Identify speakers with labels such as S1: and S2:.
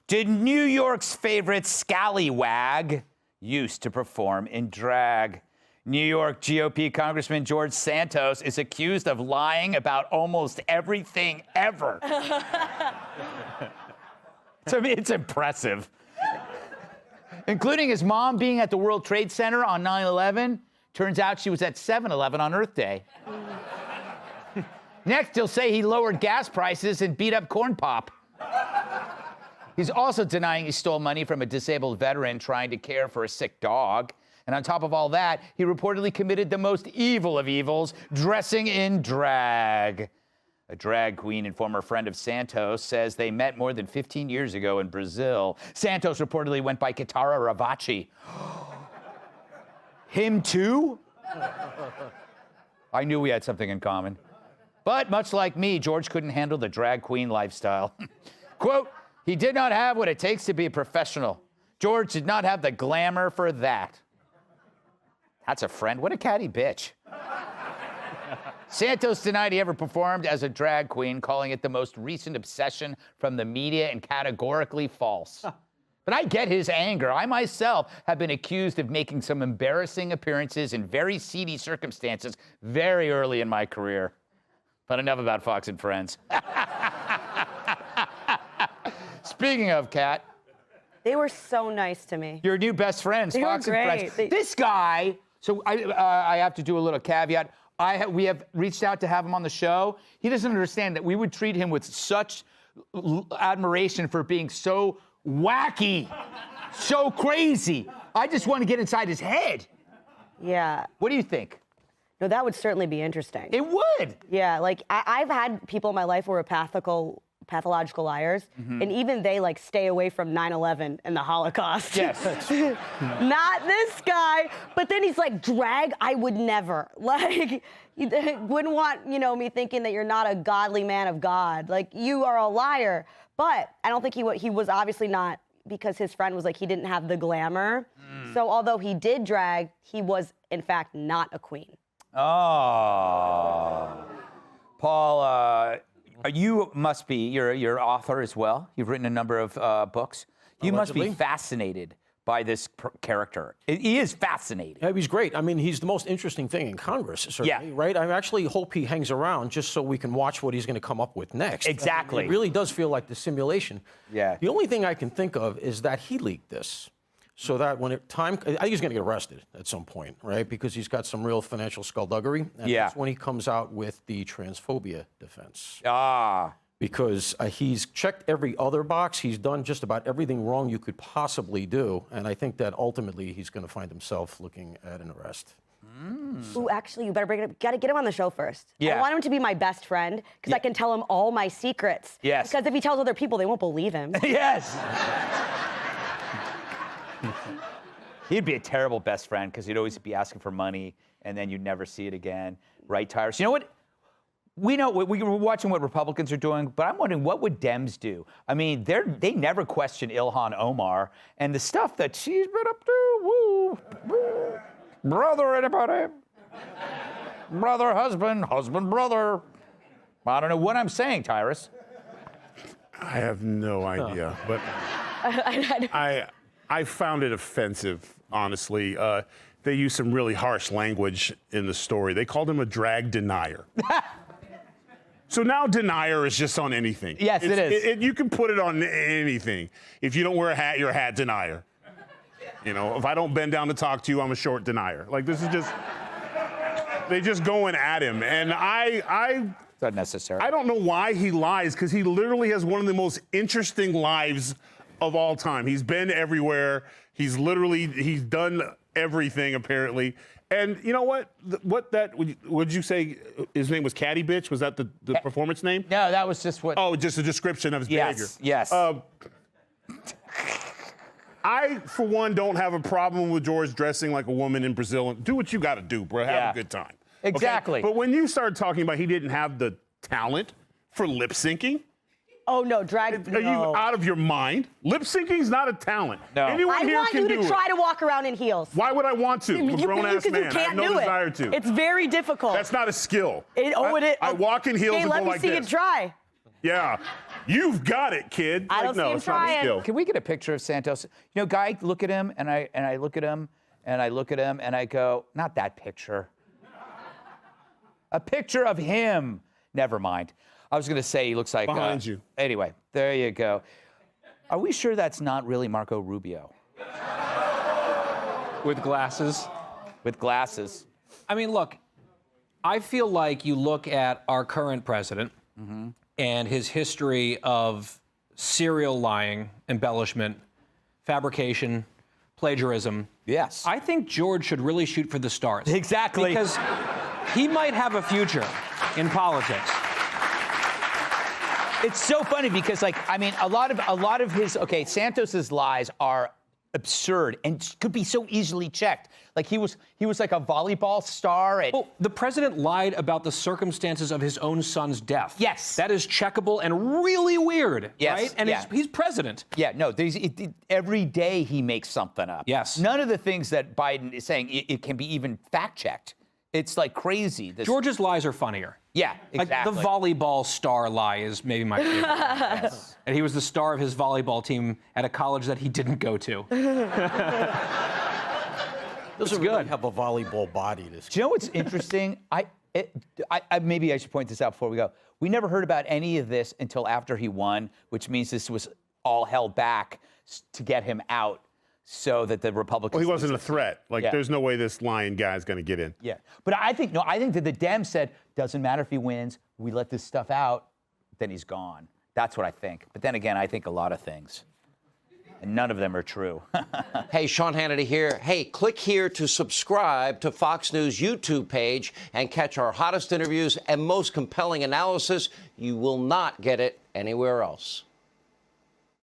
S1: Did New York's favorite scallywag used to perform in drag? New York GOP Congressman George Santos is accused of lying about almost everything ever. To me, it's impressive. Including his mom being at the World Trade Center on 9/11. Turns out she was at 7-Eleven on Earth Day. Next, he'll say he lowered gas prices and beat up Corn Pop. He's also denying he stole money from a disabled veteran trying to care for a sick dog. And on top of all that, he reportedly committed the most evil of evils, dressing in drag. A drag queen and former friend of Santos says they met more than 15 years ago in Brazil. Santos reportedly went by Kitara Ravachi. Him too? I knew we had something in common. But much like me, George couldn't handle the drag queen lifestyle. Quote, he did not have what it takes to be a professional. George did not have the glamour for that. That's a friend. What a catty bitch. Santos denied he ever performed as a drag queen, calling it the most recent obsession from the media and categorically false. But I get his anger. I myself have been accused of making some embarrassing appearances in very seedy circumstances very early in my career. But enough about Fox and Friends. Speaking of, Kat.
S2: They were so nice to me.
S1: Your new best friends,
S2: they
S1: Fox
S2: were great.
S1: and Friends. This guy, so I have to do a little caveat. We have reached out to have him on the show. He doesn't understand that we would treat him with such admiration for being so wacky, so crazy. I just want to get inside his head.
S2: Yeah.
S1: What do you think?
S2: No, that would certainly be interesting.
S1: It would.
S2: Yeah, like I've had people in my life who are pathological liars, and even they like stay away from 9/11 and the Holocaust.
S1: Yes.
S2: Not this guy. But then he's like, drag, I would never. Like, you wouldn't want, me thinking that you're not a godly man of God. Like, you are a liar. But I don't think he was obviously not, because his friend was like, he didn't have the glamour. So although he did drag, he was in fact not a queen.
S1: Oh. Paul, you must be, you're author as well. You've written a number of books. You
S3: Allegedly.
S1: must be fascinated by this character. He is fascinating.
S3: Yeah, he's great. I mean, he's the most interesting thing in Congress, certainly,
S1: Yeah.
S3: right? I actually hope he hangs around just so we can watch what he's going to come up with next.
S1: Exactly.
S3: It really does feel like the simulation.
S1: Yeah.
S3: The only thing I can think of is that he leaked this. So that when I think he's going to get arrested at some point, right? Because he's got some real financial skullduggery. And
S1: Yeah.
S3: that's when he comes out with the transphobia defense.
S1: Ah.
S3: Because he's checked every other box. He's done just about everything wrong you could possibly do. And I think that ultimately he's going to find himself looking at an arrest.
S2: Ooh, actually, you better bring it up. Got to get him on the show first.
S1: Yeah.
S2: I want him to be my best friend because I can tell him all my secrets.
S1: Yes.
S2: Because if he tells other people, they won't believe him.
S1: Yes. He'd be a terrible best friend because he'd always be asking for money and then you'd never see it again. Right, Tyrus? You know what? We know we're watching what Republicans are doing, but I'm wondering what would Dems do? I mean, they never question Ilhan Omar and the stuff that she's been up to. Woo, woo. Brother, anybody? Brother, husband, husband, brother. I don't know what I'm saying, Tyrus.
S4: I have no idea, but I found it offensive, honestly. They used some really harsh language in the story. They called him a drag denier. So now denier is just on anything.
S1: Yes, it is.
S4: You can put it on anything. If you don't wear a hat, you're a hat denier. If I don't bend down to talk to you, I'm a short denier. Like, this is just, they just going at him. And
S1: It's unnecessary.
S4: I don't know why he lies, because he literally has one of the most interesting lives of all time. He's been everywhere. He's done everything, apparently. And you know what? Would you say his name was Catty Bitch? Was that the performance name?
S1: No, that was just what.
S4: Oh, just a description of his behavior.
S1: Yes.
S4: I, for one, don't have a problem with George dressing like a woman in Brazil. Do what you got to do, bro. Have a good time.
S1: Exactly.
S4: Okay? But when you start talking about he didn't have the talent for lip syncing,
S2: Oh, no, drag.
S4: are you out of your mind? Lip syncing is not a talent.
S1: No.
S4: Anyone
S2: I
S4: here
S2: want
S4: can
S2: you
S4: do
S2: to try
S4: it.
S2: to walk around in heels.
S4: Why would I want to? I'm a grown-ass man.
S2: You can't
S4: I have no
S2: do
S4: desire
S2: it.
S4: to.
S2: It's very difficult.
S4: That's not a skill.
S2: It is.
S4: I walk in heels
S2: Hey,
S4: and
S2: let
S4: go
S2: me
S4: like
S2: see
S4: this.
S2: it try.
S4: Yeah. You've got it, kid.
S2: I don't see him
S4: it's not a
S2: trying.
S4: skill.
S1: Can we get a picture of Santos? You know, guy, look at him, and I look at him, and I look at him, and I go, not that picture. A picture of him. Never mind. I was going to say he looks like...
S4: Behind you.
S1: Anyway, there you go. Are we sure that's not really Marco Rubio?
S5: With glasses.
S1: With glasses.
S5: I mean, look, I feel like you look at our current president and his history of serial lying, embellishment, fabrication, plagiarism.
S1: Yes.
S5: I think George should really shoot for the stars.
S1: Exactly.
S5: Because he might have a future in politics.
S1: It's so funny because, like, I mean, a lot of his, okay, Santos's lies are absurd and could be so easily checked. Like he was like a volleyball star at...
S5: Well, the president lied about the circumstances of his own son's death.
S1: Yes.
S5: That is checkable and really weird,
S1: Yes,
S5: right? And
S1: yeah.
S5: he's president.
S1: Yeah, no, every day he makes something up.
S5: Yes.
S1: None of the things that Biden is saying, it can be even fact-checked. It's like crazy.
S5: George's lies are funnier.
S1: Yeah, exactly.
S5: Like the volleyball star lie is maybe my favorite. Yes. And he was the star of his volleyball team at a college that he didn't go to.
S3: Doesn't really have a volleyball body. This.
S1: Do you know what's interesting? Maybe I should point this out before we go. We never heard about any of this until after he won, which means this was all held back to get him out so that the Republicans...
S4: Well, he wasn't a threat. Like,
S1: Yeah.
S4: there's no way this lying guy's going to get in.
S1: Yeah. But I think that the Dems said, doesn't matter if he wins, we let this stuff out, then he's gone. That's what I think. But then again, I think a lot of things. And none of them are true.
S6: Hey, Sean Hannity here. Hey, click here to subscribe to Fox News YouTube page and catch our hottest interviews and most compelling analysis. You will not get it anywhere else.